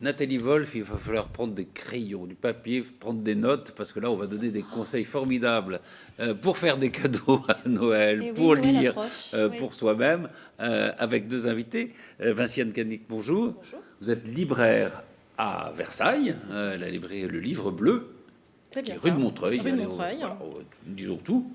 Nathalie Wolf, il va falloir prendre des crayons, du papier, prendre des notes, parce que là, on va donner des conseils formidables pour faire des cadeaux à Noël, Et oui, pour Noël lire approche, oui. pour soi-même, avec deux invités. Vinciane Canic, bonjour. Bonjour. Vous êtes libraire à Versailles, la librairie Le Livre Bleu, C'est qui bien est rue ça. de Montreuil. Rue de Allez, Montreuil. voilà, disons tout.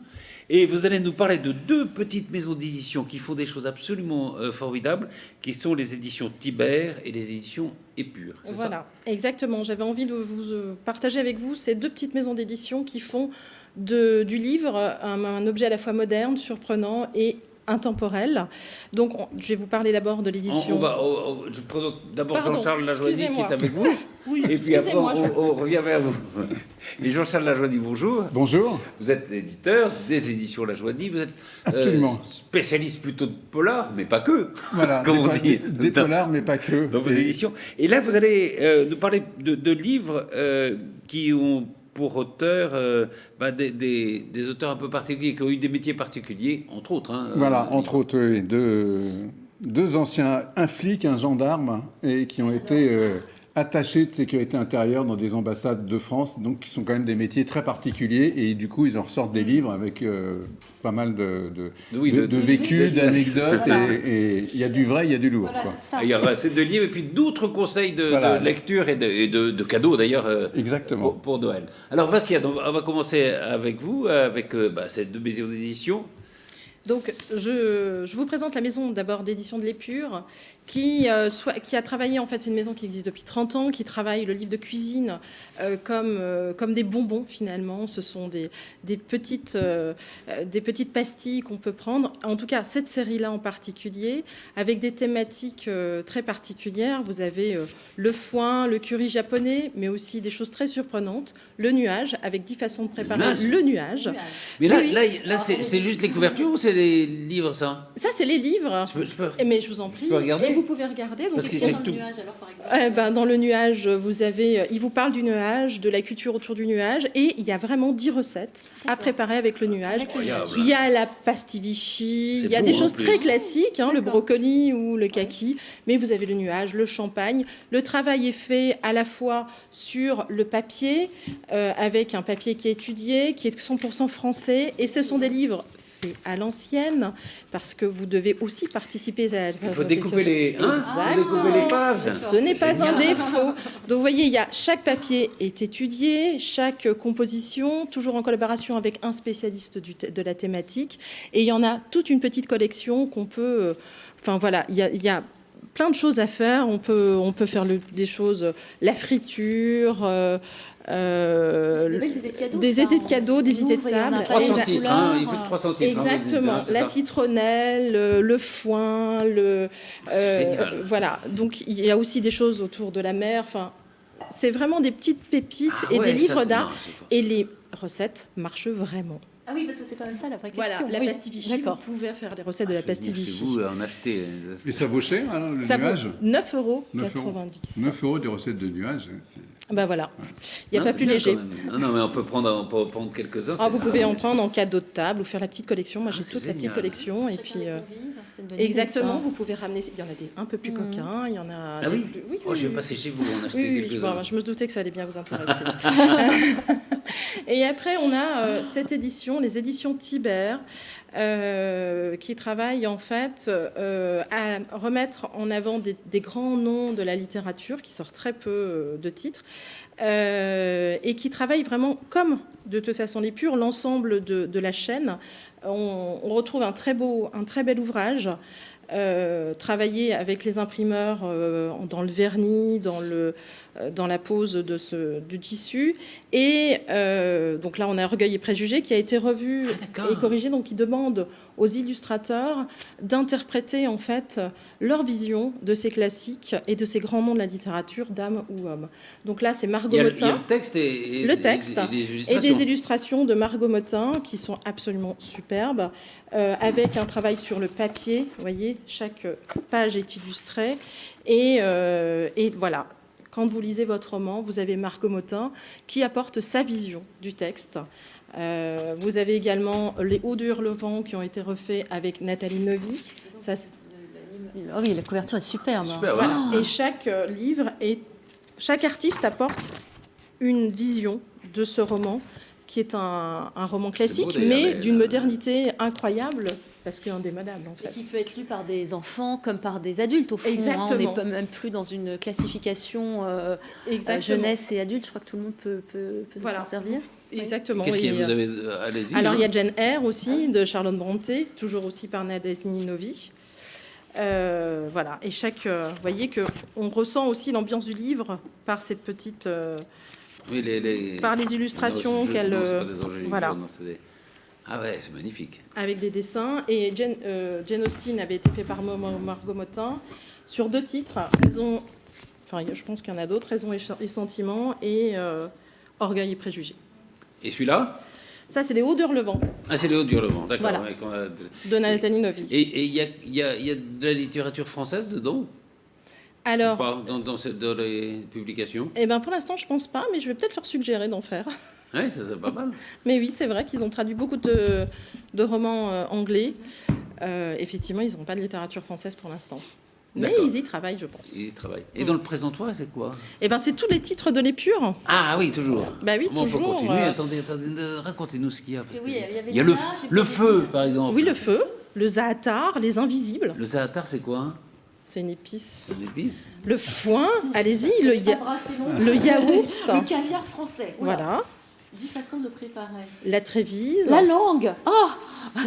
Et vous allez nous parler de deux petites maisons d'édition qui font des choses absolument formidables, qui sont les éditions Tibère et les éditions Épure. C'est ça Voilà, exactement. J'avais envie de vous partager avec vous ces deux petites maisons d'édition qui font du livre un objet à la fois moderne, surprenant et intemporel. Donc, je vais vous parler d'abord de l'édition. Je présente d'abord Pardon, Jean-Charles Lajoie qui est excusez-moi. avec vous. Oui, Et puis après, excusez-moi, on revient vers vous. Et Jean-Charles Lajoie, bonjour. Bonjour. Vous êtes éditeur des éditions Lajoie. Vous êtes Absolument. spécialiste plutôt de polar, mais pas que. Voilà, Comme on dit. des polars, mais pas que. Dans vos Et éditions. Et là, vous allez nous parler de livres qui ont pour auteurs des auteurs un peu particuliers, qui ont eu des métiers particuliers, entre autres. Hein, voilà, entre autres, oui, deux anciens, un flic, un gendarme, et qui ont été attachés de sécurité intérieure dans des ambassades de France, donc qui sont quand même des métiers très particuliers, et du coup, ils en ressortent des livres avec pas mal de vécus, d'anecdotes, Voilà. et il y a du vrai, il y a du lourd. Voilà, Quoi. c'est ça. Il y aura ces deux livres et puis d'autres conseils de Voilà. lecture et de cadeaux d'ailleurs Exactement. pour Noël. Alors Vinciane, on va commencer avec vous, avec ces deux maisons d'édition. Donc, je vous présente la maison d'abord d'édition de l'Épure, qui a travaillé, en fait, c'est une maison qui existe depuis 30 ans, qui travaille le livre de cuisine comme des bonbons, finalement. Ce sont des petites pastilles qu'on peut prendre. En tout cas, cette série-là en particulier, avec des thématiques très particulières. Vous avez le foin, le curry japonais, mais aussi des choses très surprenantes. Le nuage, avec 10 façons de préparer le nuage. Mais là, Oui. là c'est juste les couvertures ou c'est les livres, ça? Ça, c'est les livres. Je peux- Mais je vous en prie. peux regarder Et vous pouvez regarder. Donc, Parce que il y a c'est dans le tout. nuage, alors, par exemple. Dans le nuage, vous avez. Il vous parle du nuage, de la culture autour du nuage, et il y a vraiment 10 recettes à préparer avec le nuage. Incroyable. Il y a la pastille Vichy, C'est il y a beau, des en choses plus. très classiques, le brocoli ou le kaki, mais vous avez le nuage, le champagne. Le travail est fait à la fois sur le papier, avec un papier qui est étudié, qui est 100% français, et ce sont des livres faits à l'ancienne, parce que vous devez aussi participer à la Il faut découper les, Exactement. découper les pages. Ce n'est pas Génial. un défaut. Donc vous voyez, chaque papier est étudié, chaque composition, toujours en collaboration avec un spécialiste de la thématique. Et il y en a toute une petite collection qu'on peut... Enfin voilà, il y a plein de choses à faire. On peut faire des choses, la friture... des belles idées de cadeaux, des ça, idées de cadeaux, des idées de ouvre et on a table. pas 300 les titres, couleurs. il y a plus de 300 titres. Exactement, c'est la ça. citronnelle, le foin, C'est génial. voilà. Donc il y a aussi des choses autour de la mer. Enfin, c'est vraiment des petites pépites Ah et ouais, des ça, livres c'est- d'art. non, c'est fort. Et les recettes marchent vraiment. Ah oui, parce que c'est quand même ça la vraie Voilà, question. la Oui. pastille Vichy, vous D'accord. pouvez faire les recettes de la Je vais pastille venir chez Vichy. vous en acheter. Et ça vaut cher, alors, le Ça vaut nuage 9,90 euros. 9 euros des recettes de nuages. C'est- Ben voilà, il n'y a Non, pas c'est plus bien, léger. quand même. Non, mais on peut prendre quelques-uns. Ah, c'est- vous pouvez en prendre en cadeau de table ou faire la petite collection. Moi, j'ai c'est toute la petite génial. collection. Et Chacun puis, des convives, c'est une bonne idée, exactement, ça. vous pouvez ramener. Il y en a des un peu plus coquins, il y en a. Ah des oui, plus- Oh, je vais passer chez vous en acheter Oui, oui, quelques-uns. bon, je me doutais que ça allait bien vous intéresser. Et après, on a cette édition, les éditions Tibère, qui travaillent en fait à remettre en avant des grands noms de la littérature, qui sortent très peu de titres, et qui travaillent vraiment comme, de toute façon, les purs, l'ensemble de la chaîne. On retrouve un très bel ouvrage. Travailler avec les imprimeurs dans le vernis, dans la pose du tissu. Et donc là, on a Orgueil et Préjugés qui a été revu d'accord. et corrigé, donc qui demande aux illustrateurs d'interpréter en fait leur vision de ces classiques et de ces grands noms de la littérature, dames ou hommes. Donc là, c'est Margot Il y a Motin. le texte et Le texte des et illustrations. des illustrations de Margot Motin qui sont absolument superbes, avec un travail sur le papier. Vous voyez, chaque page est illustrée. Et voilà, quand vous lisez votre roman, vous avez Margot Motin qui apporte sa vision du texte. Vous avez également Les Hauts de Hurlevent qui ont été refaits avec Nathalie Novy. Ça, Ah oui, la couverture est superbe. Super, ouais. voilà. Et chaque livre est chaque artiste apporte une vision de ce roman, qui est un roman classique, beau, d'ailleurs, mais mais d'une modernité incroyable, parce qu'indémodable, en Et fait. qui peut être lu par des enfants comme par des adultes, au fond. Exactement. On n'est pas même plus dans une classification Exactement. jeunesse et adulte. Je crois que tout le monde peut Voilà. s'en servir. Exactement. Qu'est-ce oui. que vous avez... Allez-y. Alors, hein. il y a Jane Eyre aussi, de Charlotte Brontë, toujours aussi par Nadine Novi. Voilà. Et vous voyez qu'on ressent aussi l'ambiance du livre par cette petite... Oui, par les illustrations qu'elle... Non, c'est pas des angéliques, voilà. non, c'est des... Ah ouais, c'est magnifique. Avec des dessins. Et Jane Austen avait été fait par Margot Motin sur 2 titres. Raison, enfin, je pense qu'il y en a d'autres. Raison et sentiments et Orgueil et préjugés. Et celui-là? Ça, c'est Les Hauts d'Hurlevent Ah, c'est Léo Durlevent, d'accord. Voilà. Ouais, qu'on a- de Nathalie Novi. Et il y a de la littérature française dedans? Ou Alors, pas, dans les publications? eh ben, pour l'instant, je pense pas, mais je vais peut-être leur suggérer d'en faire. Oui, ça c'est pas mal. Mais oui, c'est vrai qu'ils ont traduit beaucoup de romans anglais. Effectivement, ils n'ont pas de littérature française pour l'instant. Mais D'accord. ils y travaillent, je pense. Ils y travaillent. Et dans le présentoir, c'est quoi? Eh ben, c'est tous les titres de l'Épure. Ah oui, toujours. Bah oui, Bon, on peut toujours. continuer. Attendez, racontez-nous ce qu'il y a. Parce que parce oui, que il y avait il y a des le, images, et le puis feu, par exemple. Oui, le feu, le zaatar, les invisibles. Le zaatar, c'est quoi? C'est une épice. C'est une épice? Le foin, allez-y, le Le yaourt. Le caviar français. Oula. Voilà. 10 façons de le préparer. La trévise. La langue. Oh,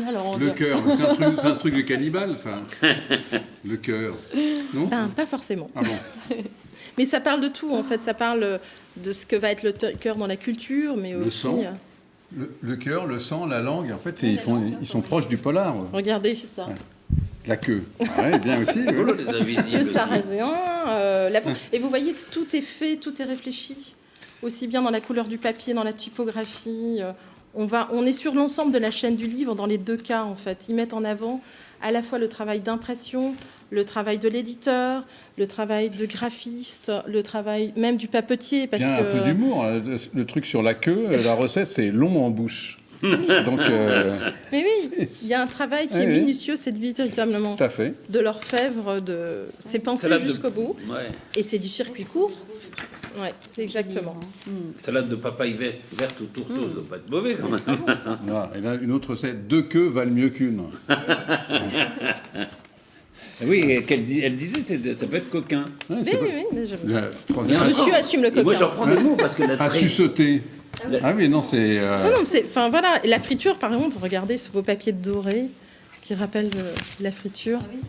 la langue. Le cœur, c'est un truc de cannibale, ça. Le cœur. Non? Ben, pas forcément. Ah bon? Mais ça parle de tout, en fait. Ça parle de ce que va être le cœur dans la culture, mais Le aussi... sang. Le cœur, le sang, la langue, en fait, ils sont proches du polar. Regardez, C'est ça. La queue. Ah ouais, bien aussi. Oh là, oui. les invisibles le aussi. sarrasin. Et vous voyez, tout est fait, tout est réfléchi. Aussi bien dans la couleur du papier, dans la typographie. On est sur l'ensemble de la chaîne du livre, dans les 2 cas, en fait. Ils mettent en avant à la fois le travail d'impression, le travail de l'éditeur, le travail de graphiste, le travail même du papetier. Parce Bien, que... un peu d'humour. Le truc sur la queue, la recette, c'est long en bouche. Donc, Mais oui, il y a un travail qui Oui, est oui. minutieux, c'est véritablement tout à fait. de l'orfèvre, c'est pensé Salade de- jusqu'au bout. Ouais. Et c'est du circuit court. Ouais, exactement. Salade de papaye verte ou tourteuse, ça doit pas être mauvais quand même. Voilà. Et là, une autre recette, 2 queues valent mieux qu'une. Oui, elle disait, ça peut être coquin. Ouais, Oui, c'est pas- oui, oui, mais je- La troisième- Monsieur assume le Et moi, coquin. j'en prends des mots parce que la À très... suceter. Ah oui, non, c'est... Non, non, enfin voilà, et la friture, par exemple, regardez ce beau papier doré qui rappelle la friture. Ah oui.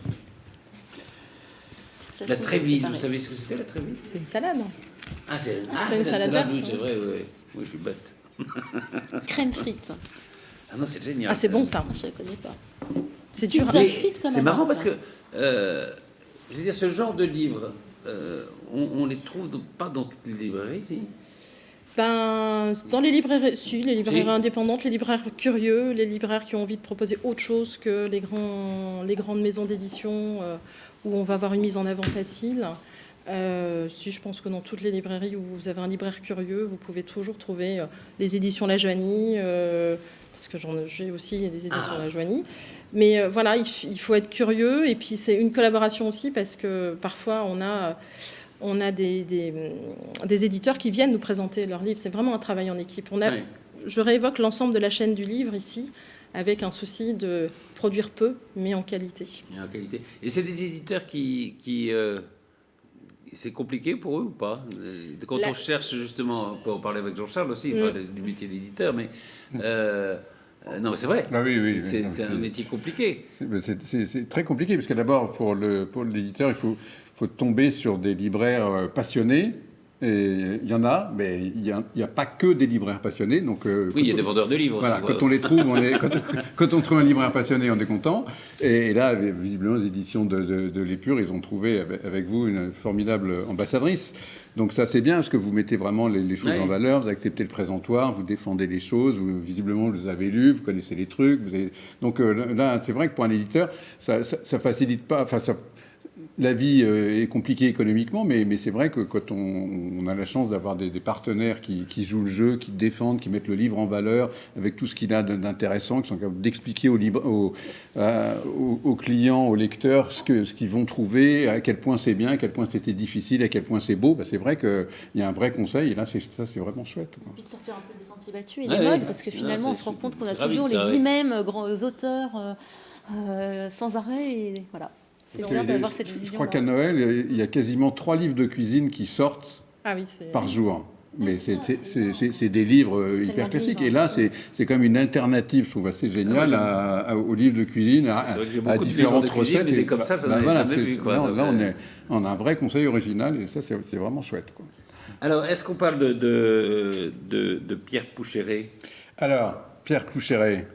La trévise, vous savez ce que c'était la trévise? C'est une salade. Ah, c'est c'est une la salade verte, oui, hein. c'est vrai, oui. Oui, je suis bête. Crème frite. Ah non, c'est génial. Ah, c'est bon ça. Je ne connais pas. C'est dur. Pizza Mais frite, quand c'est même. marrant parce que, je veux dire, ce genre de livres, on les trouve pas dans toutes les librairies, si. Ben, dans les librairies, si, les librairies Si. indépendantes, les libraires curieux, les libraires qui ont envie de proposer autre chose que les grandes maisons d'édition où on va avoir une mise en avant facile. Si, je pense que dans toutes les librairies où vous avez un libraire curieux, vous pouvez toujours trouver les éditions La Joanie, parce que j'ai aussi des éditions La Joanie. Mais voilà, il faut être curieux, et puis c'est une collaboration aussi, parce que parfois on a des éditeurs qui viennent nous présenter leurs livres. C'est vraiment un travail en équipe. Ouais. Je réévoque l'ensemble de la chaîne du livre ici, avec un souci de produire peu, mais en qualité. Et en qualité. Et c'est des éditeurs qui c'est compliqué pour eux ou pas? Quand on cherche justement, on peut en parler avec Jean-Charles aussi, enfin, du métier d'éditeur, mais non, mais c'est vrai. Ah oui, oui. C'est non, un métier compliqué. C'est très compliqué, parce que d'abord, pour l'éditeur, il faut tomber sur des libraires passionnés. Et il y en a, mais il n'y a pas que des libraires passionnés. Donc, Oui, il y a des vendeurs de livres voilà, aussi. quand on les trouve, quand on trouve un libraire passionné, on est content. Et là, visiblement, les éditions de l'Épure, ils ont trouvé avec vous une formidable ambassadrice. Donc ça, c'est bien, parce que vous mettez vraiment les choses Ouais. en valeur, vous acceptez le présentoir, vous défendez les choses, visiblement, vous avez lu, vous connaissez les trucs. Donc là, c'est vrai que pour un éditeur, ça facilite pas... Enfin, la vie est compliquée économiquement, mais c'est vrai que quand on a la chance d'avoir des partenaires qui jouent le jeu, qui défendent, qui mettent le livre en valeur avec tout ce qu'il a d'intéressant, qui sont capables d'expliquer aux clients, aux lecteurs ce qu'ils vont trouver, à quel point c'est bien, à quel point c'était difficile, à quel point c'est beau, c'est vrai qu'il y a un vrai conseil et là c'est vraiment chouette. Et puis de sortir un peu des sentiers battus et des modes, parce que finalement on se rend compte qu'on a toujours les 10 mêmes grands auteurs sans arrêt et voilà. C'est bien d'avoir cette vision. Je crois qu'à Noël, il y a quasiment 3 livres de cuisine qui sortent par jour. Mais c'est des livres hyper classiques. Et là, c'est quand même une alternative, je trouve assez géniale, aux livres de cuisine, à différentes recettes. Et comme ça, on a un vrai conseil original et ça, c'est vraiment chouette, quoi. Alors, est-ce qu'on parle de Pierre Poucheret? Alors, Pierre Poucheret.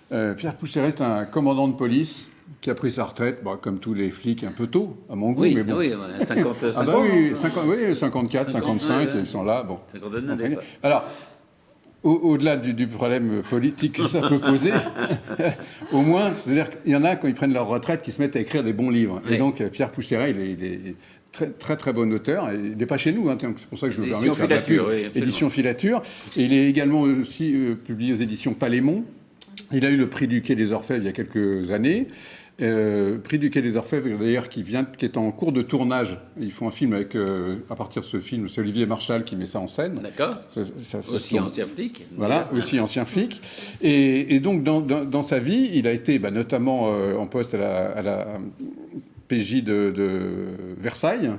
Pierre Poucheret, c'est un commandant de police qui a pris sa retraite, comme tous les flics, un peu tôt, à mon goût. Oui, mais bon. oui, 55 ah bah oui, 54, 55, ils sont là. Bon. Alors, au-delà du problème politique que ça peut poser, au moins, c'est-à-dire qu'il y en a, quand ils prennent leur retraite, qui se mettent à écrire des bons livres. Oui. Et donc, Pierre Poucheret, il est très, très, très bon auteur. Il n'est pas chez nous, hein, c'est pour ça que je me permets de faire de la pub. Oui, édition Filature. Et il est également aussi publié aux éditions Palémon. Il a eu le prix du Quai des Orfèvres il y a quelques années. Prix du Quai des Orfèvres, d'ailleurs, qui est en cours de tournage. Ils font un film avec, à partir de ce film, c'est Olivier Marchal qui met ça en scène. D'accord. Aussi ancien flic. Voilà, aussi ancien flic. Et donc, dans sa vie, il a été notamment en poste à la PJ de Versailles,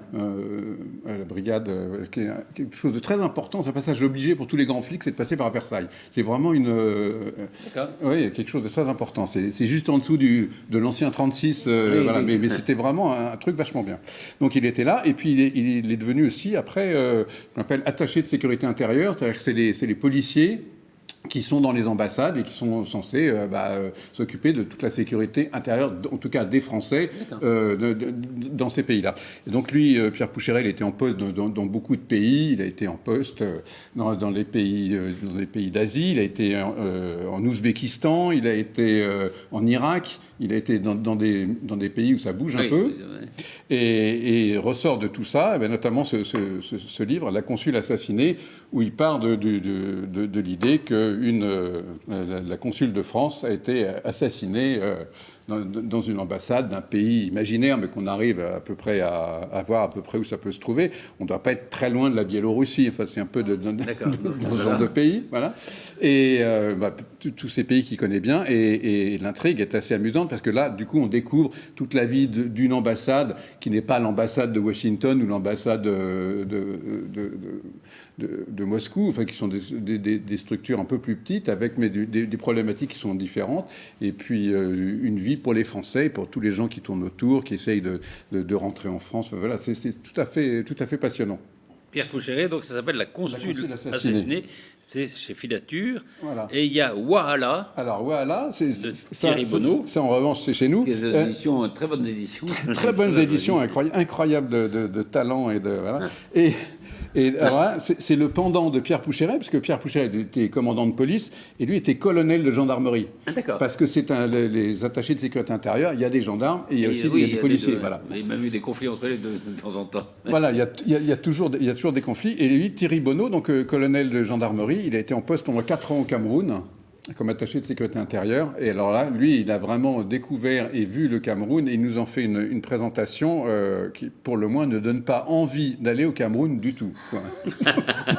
à la brigade, qui est quelque chose de très important. C'est un passage obligé pour tous les grands flics, c'est de passer par Versailles. C'est vraiment oui, quelque chose de très important. C'est juste en dessous de l'ancien 36, oui, voilà, mais c'était vraiment un truc vachement bien. Donc il était là, et puis il est devenu aussi, après, ce qu'on appelle attaché de sécurité intérieure, c'est-à-dire que c'est les policiers qui sont dans les ambassades et qui sont censés s'occuper de toute la sécurité intérieure, en tout cas des Français, dans ces pays-là. Et donc lui, Pierre Poucheret, il était en poste dans beaucoup de pays. Il a été en poste dans les pays d'Asie. Il a été en Ouzbékistan. Il a été en Irak. Il a été dans des pays où ça bouge un peu. Et ressort de tout ça, notamment ce livre, La Consul assassinée, où il part de l'idée que la consul de France a été assassinée dans une ambassade d'un pays imaginaire, mais qu'on arrive à peu près à voir à peu près où ça peut se trouver. On ne doit pas être très loin de la Biélorussie. Enfin, c'est un peu dans ce genre de pays, voilà. Et tous ces pays qu'il connaît bien. Et l'intrigue est assez amusante parce que là, du coup, on découvre toute la vie d'une ambassade qui n'est pas l'ambassade de Washington ou l'ambassade de Moscou, enfin, qui sont des structures un peu plus petites, avec des problématiques qui sont différentes. Et puis, une vie pour les Français et pour tous les gens qui tournent autour, qui essayent de rentrer en France. Enfin, voilà, c'est tout à fait passionnant. Pierre Poucheret, donc ça s'appelle La Consul assassinée. C'est chez Filature. Voilà. Et il y a Wahala. Alors Wahala, c'est Thierry Bonneau. Ça, en revanche, c'est chez nous. Des éditions, très bonnes éditions. Très bonnes éditions, incroyables de talent et de voilà. Et alors là, c'est le pendant de Pierre Poucheret, parce que Pierre Poucheret était commandant de police, et lui était colonel de gendarmerie. Ah, d'accord. Parce que c'est les attachés de sécurité intérieure, il y a des gendarmes, et il y a aussi des policiers. Voilà. Il y a même eu des conflits entre les deux de temps en temps. Voilà, il y a toujours des conflits. Et lui, Thierry Bonneau, donc colonel de gendarmerie, il a été en poste pendant 4 ans au Cameroun, comme attaché de sécurité intérieure. Et alors là, lui, il a vraiment découvert et vu le Cameroun. Et il nous en fait une présentation qui, pour le moins, ne donne pas envie d'aller au Cameroun du tout, quoi.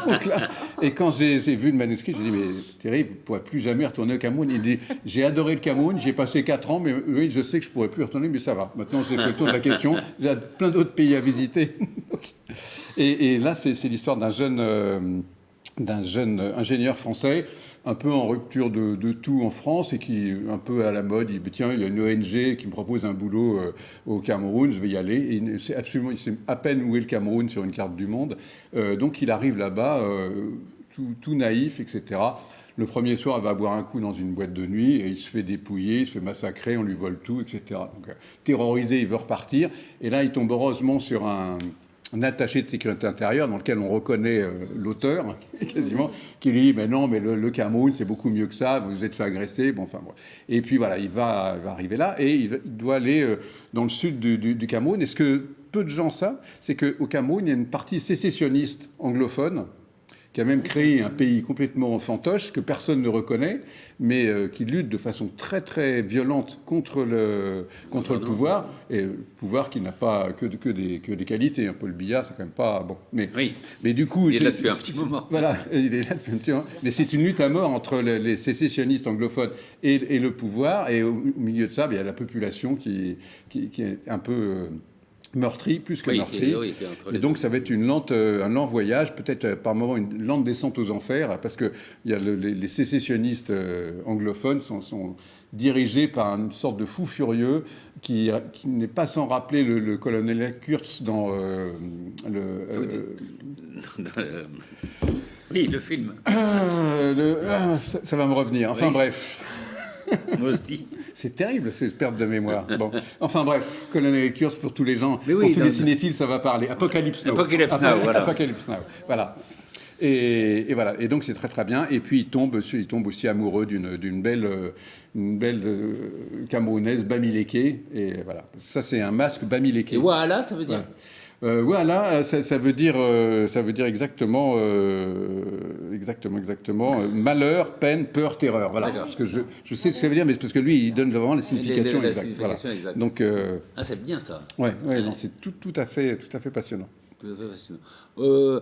Donc là, et quand j'ai vu le manuscrit, j'ai dit, mais Thierry, vous ne pourrez plus jamais retourner au Cameroun. Il dit, j'ai adoré le Cameroun, j'y ai passé 4 ans, mais oui, je sais que je ne pourrais plus y retourner, mais ça va. Maintenant, j'ai fait le tour de la question. J'ai plein d'autres pays à visiter. Et là, c'est l'histoire d'un jeune ingénieur français, un peu en rupture de tout en France et qui un peu à la mode. Il dit, tiens, il y a une ONG qui me propose un boulot au Cameroun, je vais y aller. Et il sait à peine où est le Cameroun sur une carte du monde. Donc il arrive là-bas, tout naïf, etc. Le premier soir, il va boire un coup dans une boîte de nuit et il se fait dépouiller, il se fait massacrer, on lui vole tout, etc. Donc terrorisé, il veut repartir. Et là, il tombe heureusement sur un un attaché de sécurité intérieure dans lequel on reconnaît l'auteur, quasiment, qui lui dit, mais non, mais le Cameroun, c'est beaucoup mieux que ça, vous vous êtes fait agresser, bon, enfin, bon. Et puis voilà, il va arriver là, et il doit aller dans le sud du Cameroun. Et ce que peu de gens savent, c'est qu'au Cameroun, il y a une partie sécessionniste anglophone, qui a même créé un pays complètement fantoche, que personne ne reconnaît, mais qui lutte de façon très très violente contre le pouvoir, et le pouvoir qui n'a pas que des qualités. Paul Biya, c'est quand même pas bon. Mais du coup, il est là depuis un petit moment. Voilà, il est là depuis un petit moment. Mais c'est une lutte à mort entre les sécessionnistes anglophones et le pouvoir, et au milieu de ça, il y a la population qui est un peu meurtri, plus que meurtri. Et donc, ça va être un lent voyage, peut-être par moment une lente descente aux enfers, parce que les sécessionnistes anglophones sont dirigés par une sorte de fou furieux qui n'est pas sans rappeler le colonel Kurtz dans Oui, le film. Ça va me revenir. Enfin, bref. Moi aussi. C'est terrible, ces pertes de mémoire. Bon. Enfin bref, Colonel Kurtz, pour tous les gens, pour tous les cinéphiles, ça va parler. Apocalypse Now. Apocalypse Now, voilà. Et voilà. Et donc c'est très très bien. Et puis il tombe aussi amoureux d'une belle Camerounaise, Bamileke. Et voilà. Ça c'est un masque Bamileke. Et voilà, ça veut dire. Voilà, ça veut dire exactement malheur, peine, peur, terreur. Voilà. Parce que je sais ce que ça veut dire, mais c'est parce que lui, il donne vraiment la signification exacte. Voilà. Donc, c'est bien ça. Ouais, non, c'est tout à fait passionnant. Vous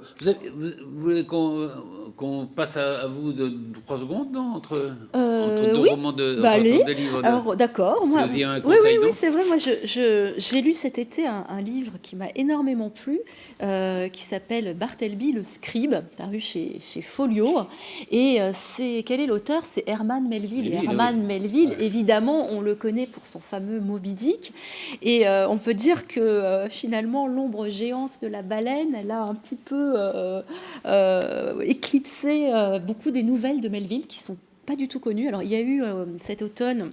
voulez qu'on passe à vous de 3 secondes, non, entre deux romans de deux livres Alors d'accord. Moi, vous y a un conseil, oui, c'est vrai. Moi, j'ai lu cet été un livre qui m'a énormément plu, qui s'appelle Bartleby le Scribe, paru chez Folio. Et quel est l'auteur? C'est Herman Melville. Herman Melville, évidemment, on le connaît pour son fameux Moby Dick. Et on peut dire que finalement, l'ombre géante de la baleine, elle a un petit peu éclipsé beaucoup des nouvelles de Melville qui sont pas du tout connues. Alors il y a eu cet automne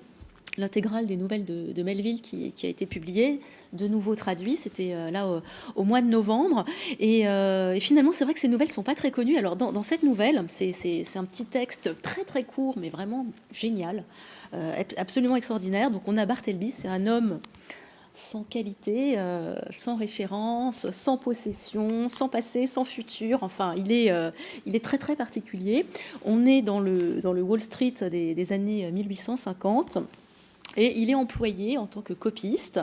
l'intégrale des nouvelles de Melville qui a été publiée, de nouveau traduit, c'était là au mois de novembre. Et finalement, c'est vrai que ces nouvelles sont pas très connues. Alors dans cette nouvelle, c'est un petit texte très très court, mais vraiment génial, absolument extraordinaire. Donc on a Bartleby, c'est un homme sans qualité, sans référence, sans possession, sans passé, sans futur. Enfin, il est très très particulier. On est dans le Wall Street des années 1850. Et il est employé en tant que copiste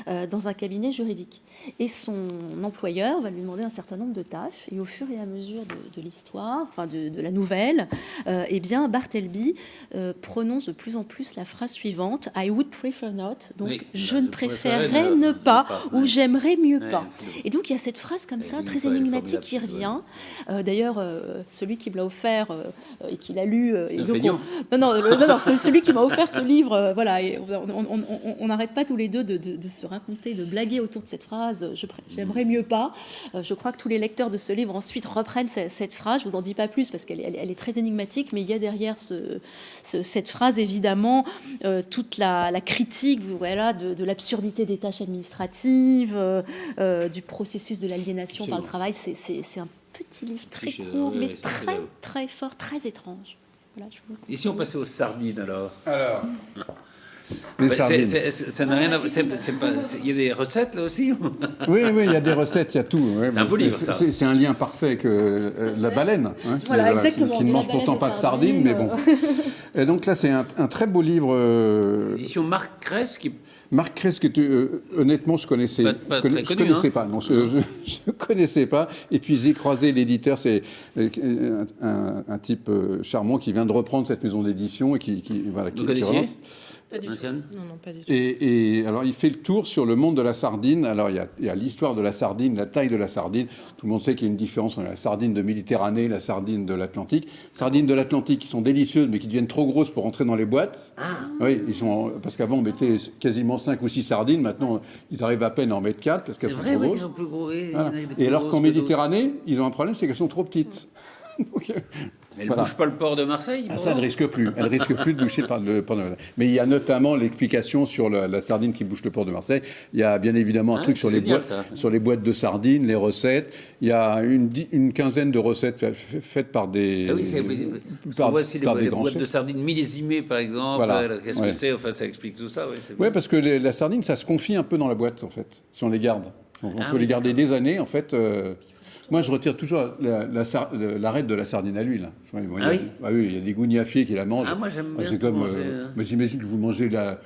dans un cabinet juridique. Et son employeur va lui demander un certain nombre de tâches. Et au fur et à mesure de l'histoire, enfin de la nouvelle, eh bien Bartleby prononce de plus en plus la phrase suivante « I would prefer not ». Donc je ne préférerais ne pas ou j'aimerais mieux pas. Et donc il y a cette phrase comme ça, très énigmatique, qui revient. D'ailleurs, celui qui me l'a offert et qui l'a lu... Non, celui qui m'a offert ce livre, voilà... Et on n'arrête pas tous les deux de se raconter, de blaguer autour de cette phrase « j'aimerais mieux pas ». Je crois que tous les lecteurs de ce livre ensuite reprennent cette phrase. Je ne vous en dis pas plus parce qu'elle est très énigmatique, mais il y a derrière cette phrase évidemment toute la critique de l'absurdité des tâches administratives, du processus de l'aliénation par le travail. C'est un petit livre très court, mais très très fort, très étrange. Voilà, et si on passait aux sardines alors ça n'a rien à voir. Il y a des recettes là aussi. Oui, il y a des recettes, il y a tout. Ouais, c'est un beau livre, ça. C'est un lien parfait avec la baleine, qui ne mange pourtant pas de sardines, mais bon. Et donc là, c'est un très beau livre. Édition Marc Cress qui. Marc Cress, honnêtement, je connaissais pas. Non, je connaissais pas. Et puis j'ai croisé l'éditeur, c'est un type charmant qui vient de reprendre cette maison d'édition et qui relance. Pas du tout. Non, pas du tout. Et alors, il fait le tour sur le monde de la sardine. Alors, il y a l'histoire de la sardine, la taille de la sardine. Tout le monde sait qu'il y a une différence entre la sardine de Méditerranée et la sardine de l'Atlantique. Sardines de l'Atlantique qui sont délicieuses, mais qui deviennent trop grosses pour entrer dans les boîtes. Oui, parce qu'avant, on mettait quasiment 5 ou 6 sardines. Maintenant, ils arrivent à peine à en mettre 4 parce qu'elles sont trop grosses. Ils sont plus gros. Voilà. Et alors qu'en Méditerranée, ils ont un problème, c'est qu'elles sont trop petites. Donc, Elle Voilà. bouge pas le port de Marseille. Ah, pour ça, elle voir risque plus. Elle risque plus de boucher le port de Marseille. Mais il y a notamment l'explication sur la sardine qui bouche le port de Marseille. Il y a bien évidemment un Ah, truc c'est sur génial, ça. sur les boîtes de sardines, les recettes. Il y a une quinzaine de recettes faites par des Ah oui, c'est. par- On voit aussi par des les grands boîtes de chefs. sardines millésimées, par exemple. Voilà. Qu'est-ce Ouais. que c'est? Enfin, ça explique tout ça. Oui, c'est Oui, bien. parce que la sardine, ça se confie un peu dans la boîte, en fait, si on les garde. Donc, on Ah peut oui, les garder des années, en fait. Moi, je retire toujours l'arête de la sardine à l'huile. Ah oui oui, il y a des gougnafiers qui la mangent. Ah, moi, j'aime bien C'est comme. manger, Mais j'imagine que vous mangez la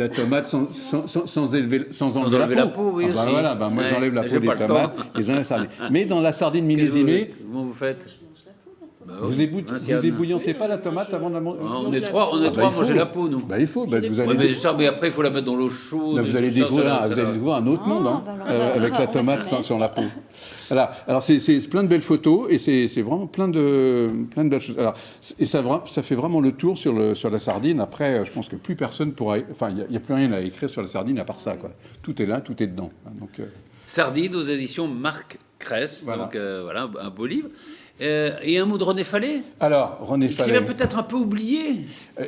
tomate sans enlever enlever la la peau. peau, oui, Ah bah aussi. voilà, bah moi Ouais, j'enlève la j'ai peau des pas le tomates temps. et j'enlève la sardine. Mais dans la sardine Qu'est-ce que millésimée, vous faites? Bah vous oui. vous débouillantez pas la tomate avant de la manger. On est trois à il manger faut. la peau, nous. Bah, il faut. Bah, vous Ouais, allez mais après, il faut la mettre dans l'eau chaude. Là, vous allez Ça, découvrir, ça, vous ça, allez découvrir un autre monde hein, bah alors, avec on la va tomate s'y mettre. sur la peau. Voilà. Alors c'est plein de belles photos et c'est vraiment plein de belles choses. Alors et ça fait vraiment le tour sur la sardine. Après, je pense que plus personne pourra. Enfin, il y a plus rien à écrire sur la sardine à part ça, quoi. Tout est là, tout est dedans. Donc Sardine aux éditions Marc Cress. Voilà. Donc voilà, un beau livre. Et un mot de René Fallet, alors René qui Fallet. va peut-être un peu oublié.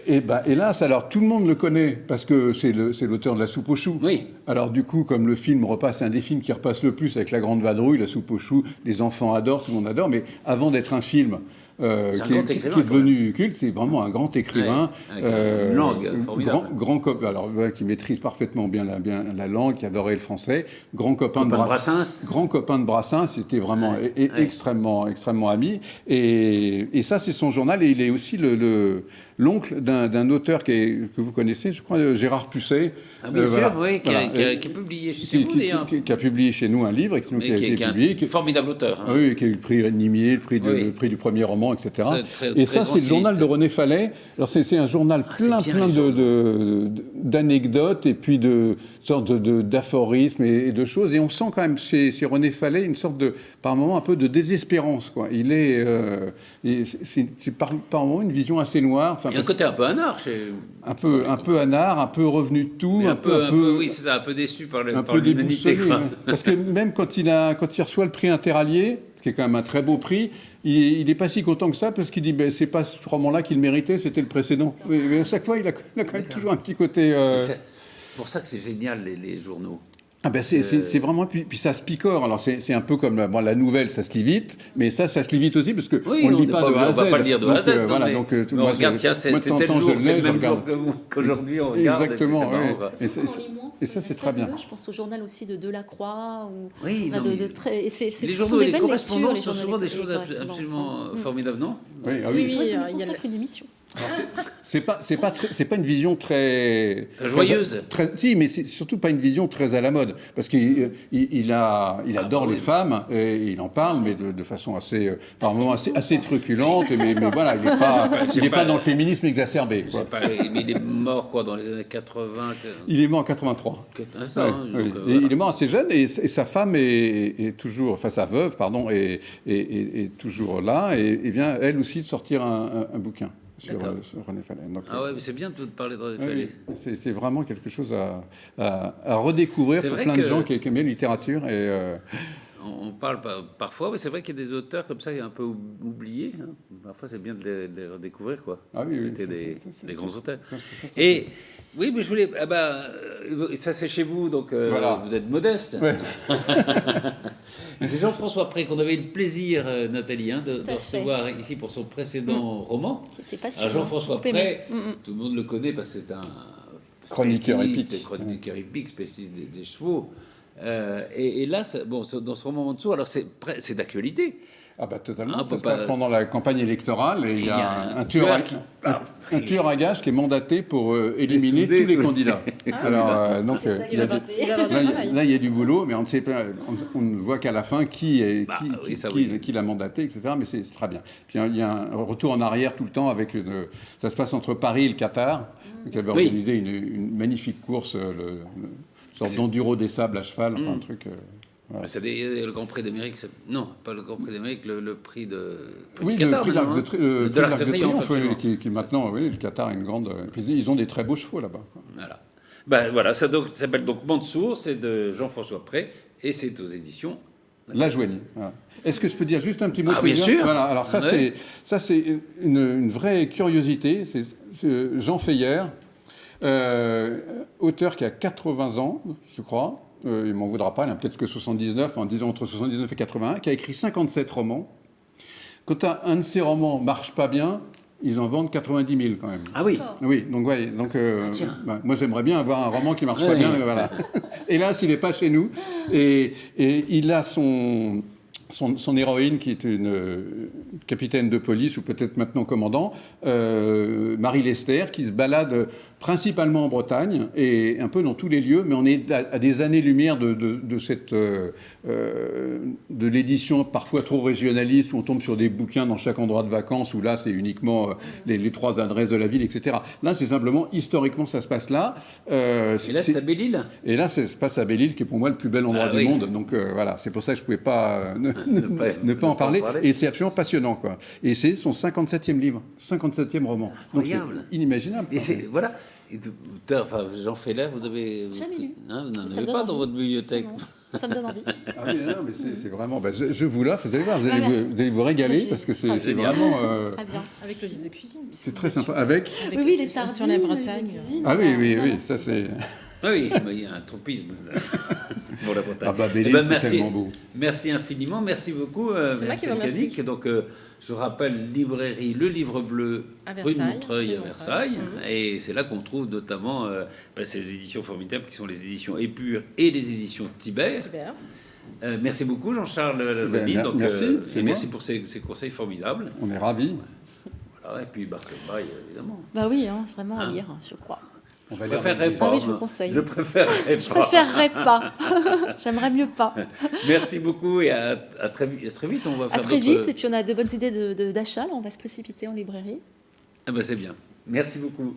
Et ben hélas, alors tout le monde le connaît parce que c'est l'auteur de La Soupe aux choux. Oui. Alors du coup, comme le film repasse, c'est un des films qui repasse le plus avec La Grande Vadrouille, La Soupe aux choux, les enfants adorent, tout le monde adore. Mais avant d'être un film C'est un qui grand est écrivain, qui est quand même. devenu culte, c'est vraiment un grand écrivain. Ouais, avec une langue formidable. grand copain, alors ouais, qui maîtrise parfaitement bien la langue, qui adorait le français. Grand copain de Copain de Brassens. Brassens. Grand copain de Brassens, c'était vraiment Ouais, et ouais. extrêmement ami. Et ça, c'est son journal. Et il est aussi l'oncle d'un auteur que vous connaissez, je crois, Gérard Pusset. Ah, bien sûr, Voilà. oui, Voilà. qui a publié chez vous, d'ailleurs. Qui a publié chez nous un livre et qui Mais a été qui est publié. un formidable auteur. hein. Oui, qui a eu le prix Nimier, Oui. le prix du premier roman, etc. Très Et ça, grand c'est le journal styliste. de René Fallet. Alors, c'est un journal c'est plein bien, les d'anecdotes et puis de sortes d'aphorismes et de choses. Et on sent quand même chez René Fallet une sorte par moment, un peu de désespérance, quoi. Il est, c'est par moment une vision assez noire. Enfin, Il y a un côté un peu anard chez. un peu anard, un peu revenu de tout, Mais un peu, oui, c'est ça, un peu déçu par un par peu l'humanité. déboussolé. quoi. Ouais. Parce que même quand il reçoit le prix Interallié, ce qui est quand même un très beau prix, il n'est pas si content que ça parce qu'il dit ben, c'est pas ce roman-là qu'il méritait, c'était le précédent. Mais à chaque fois, il a quand même toujours un petit côté. C'est pour ça que c'est génial, les journaux. Ah ben c'est vraiment puis ça se picore. Alors c'est un peu comme la nouvelle, ça se lit vite, mais ça se lit vite aussi parce que Oui, on ne on lit n'est pas pas- de A à on Z. va pas le lire de A à Donc, Z, non, voilà, mais- donc mais on regarde, tiens, c'est moi, de temps en tel temps, jour, je c'est l'ai, le je même regarde. jour qu'aujourd'hui on regarde. Exactement. et puis c'est marrant, oui. quoi. Et c'est- On lit moins, et ça, c'est très bien. fabuleux. Je pense au journal aussi de Delacroix. Oui, On a non, mais et les ce sont journaux des et les belles correspondances lectures, sont les souvent des journaux choses et les correspondances, absolument hein. formidables, non? Oui, ah Oui, oui. Faudrait qu'on il y a consacre une émission. C'est pas une vision très joyeuse. Si, mais c'est surtout pas une vision très à la mode, parce il adore les femmes et il en parle, mais de façon assez, par moments assez truculente. Mais voilà, il est pas dans le féminisme exacerbé. Je Quoi. sais pas, mais il est mort quoi dans les années 80. Il est mort en 83. Ah, ça, Ouais, hein, oui. donc, Et voilà. il est mort assez jeune et sa femme est toujours, enfin sa veuve, pardon, est toujours là et vient elle aussi de sortir un bouquin sur René Fallet. Donc, Ah ouais, mais c'est bien de parler de René oui, Fallet. c'est vraiment quelque chose à redécouvrir C'est pour vrai plein de que- gens qui aiment bien la littérature. On parle parfois, mais c'est vrai qu'il y a des auteurs comme ça, un peu oubliés. hein. Parfois, c'est bien de les redécouvrir, quoi. Ah oui, oui. C'était des grands auteurs. ça, Et oui, mais je voulais. Ah bah, ça c'est chez vous, donc Voilà. vous êtes modeste. Ouais. C'est Jean-François Pré qu'on avait eu le plaisir, Nathalie, de Tout à recevoir ici pour son précédent roman. C'était passionnant. Alors Jean-François Beaucoup aimé. Pré, tout le monde le connaît parce que c'est un Chroniqueur spécialiste, épique. chroniqueur épique, spécialiste des chevaux. Et là, bon, dans ce roman en dessous, alors c'est d'actualité. Ah bah totalement. Ah, Ça faut se pas- passe pendant la campagne électorale et il y a un tueur tueur à gages qui est mandaté pour éliminer Dessouder tous les tous les- candidats. Alors donc il y a Il va avoir du travail. là il y a du boulot, mais on ne sait pas, on ne voit qu'à la fin qui oui, ça, oui. l'a mandaté, etc. Mais c'est très bien. Puis il y a un retour en arrière tout le temps avec ça se passe entre Paris et le Qatar, qui avait Oui. organisé une magnifique course, une sorte d'enduro des sables à cheval, enfin un truc. Voilà. C'est le Grand Prix d'Amérique. Non, pas le Grand Prix d'Amérique, le prix de. Oui, du le Qatar, prix de maintenant, l'Arc hein. de l'Arc de Triomphe, absolument. qui maintenant, oui, le Qatar a une grande. Puis ils ont des très beaux chevaux là-bas. Voilà. Ben voilà, ça s'appelle donc Mansour, c'est de Jean-François Pré et c'est aux éditions La Joigny. Voilà. Est-ce que je peux dire juste un petit mot? Ah, bien sûr. Voilà. Alors ça, Ouais. c'est une vraie curiosité. C'est Jean Feyer, auteur qui a 80 ans, je crois. Il m'en voudra pas. Il a peut-être que 79, en disant entre 79 et 81, qui a écrit 57 romans. Quand un de ces romans marche pas bien, ils en vendent 90 000 quand même. Ah oui. Oui, donc voyez, donc tiens. moi j'aimerais bien avoir un roman qui marche pas Ouais. bien, voilà. Hélas, il n'est pas chez nous, et il a son héroïne qui est une capitaine de police ou peut-être maintenant commandant, Marie Lester, qui se balade principalement en Bretagne et un peu dans tous les lieux, mais on est à des années-lumière de cette de l'édition parfois trop régionaliste où on tombe sur des bouquins dans chaque endroit de vacances où là c'est uniquement les 3 adresses de la ville, etc. Là c'est simplement historiquement ça se passe là. Et là, c'est à Belle-Île. Et là, ça se passe à Belle-Île, qui est pour moi le plus bel endroit Ah du oui. monde. Donc voilà, c'est pour ça que je ne pouvais pas ne pas en parler. parler. Et c'est absolument passionnant, quoi. Et c'est son 57e livre, 57e roman. Donc c'est Incroyable. inimaginable. Et c'est voilà. Et enfin, Jean Feller, vous avez Jamais lu. Hein, vous n'en Ça avez me donne pas dans envie. votre bibliothèque. Non, ça me donne envie. Ah oui, non, mais c'est vraiment. Bah, je vous l'offre, vous allez voir, Ah, merci. vous allez vous régaler Merci. parce que c'est Ah, génial. vraiment. Très bien. Avec le livre de cuisine. C'est très sympa. Avec. Avec Oui, les sardines. sur la Bretagne. la cuisine. Ah oui, oui, Voilà. oui, ça c'est. Ah oui, mais il y a un tropisme pour la Bretagne. Ah bah, Belle-Île, Eh ben, c'est merci. tellement beau. Merci infiniment, merci beaucoup. C'est moi qui vous Michel remercie. Cadic. Donc, je rappelle, librairie Le Livre Bleu, À rue de Versailles, Montreuil rue à de Versailles. Montreuil. Et c'est là qu'on trouve notamment ces éditions formidables qui sont les éditions Épure et les éditions Tibère. Super. Merci beaucoup, Jean-Charles Lajoigny. Ben, Donc, merci, c'est et merci moi. pour ces conseils formidables. On est ravis. Voilà, et puis Barthelmay, évidemment. Bah oui, hein, vraiment à Hein. lire, je crois. On Je va lire préférerais des- pas. Ah oui, je vous moi. conseille. Je préférerais Je pas. préférerais pas. J'aimerais mieux pas. Merci beaucoup et à très vite. À très vite, on va À faire très d'autres- vite. Et puis on a de bonnes idées d'achat. Là, on va se précipiter en librairie. Ah ben c'est bien. Merci beaucoup.